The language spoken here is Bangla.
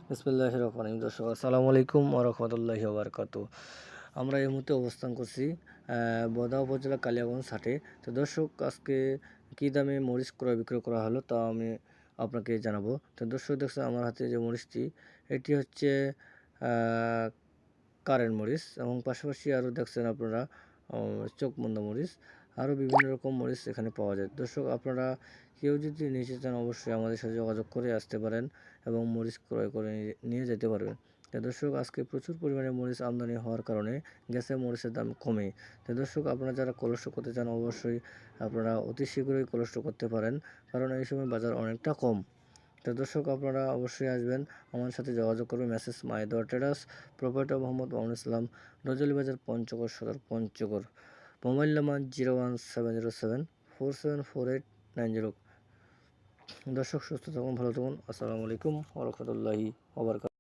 বিসমিল্লাহির রহমানির রহিম। দর্শক আসসালামু আলাইকুম ওয়া রাহমাতুল্লাহি ওয়া বারাকাতুহু। আমরা এই মুহূর্তে অবস্থান করছি বোদা উপজেলা কালিয়াগঞ্জ হাটে। তো দর্শক, আজকে কী দামে মরিচ ক্রয় বিক্রয় করা হলো তা আমি আপনাকে জানাবো। তো দর্শক, দেখছেন আমার হাতে যে মরিচটি, এটি হচ্ছে কারেন্ট মরিচ, এবং পাশাপাশি আরও দেখছেন আপনারা চোখমুন্দা মরিচ, আরও বিভিন্ন রকম মরিচ এখানে পাওয়া যায়। দর্শক, আপনারা কেউ যদি নিতে চান অবশ্যই আমাদের সাথে যোগাযোগ করে আসতে পারেন এবং মরিচ ক্রয় করে নিয়ে যেতে পারবেন। তো দর্শক, আজকে প্রচুর পরিমাণে মরিচ আমদানি হওয়ার কারণে গেছে মরিচের দাম কমে। তো দর্শক, আপনারা যারা কোলেস্ট্রল করতে চান অবশ্যই আপনারা অতি শীঘ্রই কোলেস্ট্রল করতে পারেন, কারণ এই সময় বাজার অনেকটা কম। তো দর্শক, আপনারা অবশ্যই আসবেন, আমার সাথে যোগাযোগ করবেন। Message Mahidur traders, proprietor Mohammad Mamunul Islam, Rojli বাজার, পঞ্চগড় সদর, পঞ্চগড়। Mobile number 01707474890। দর্শক, সুস্থ থাকুন, ভালো থাকুন। আসসালামু আলাইকুম ওয়া রাহমাতুল্লাহি ওয়া বারাকাতুহু।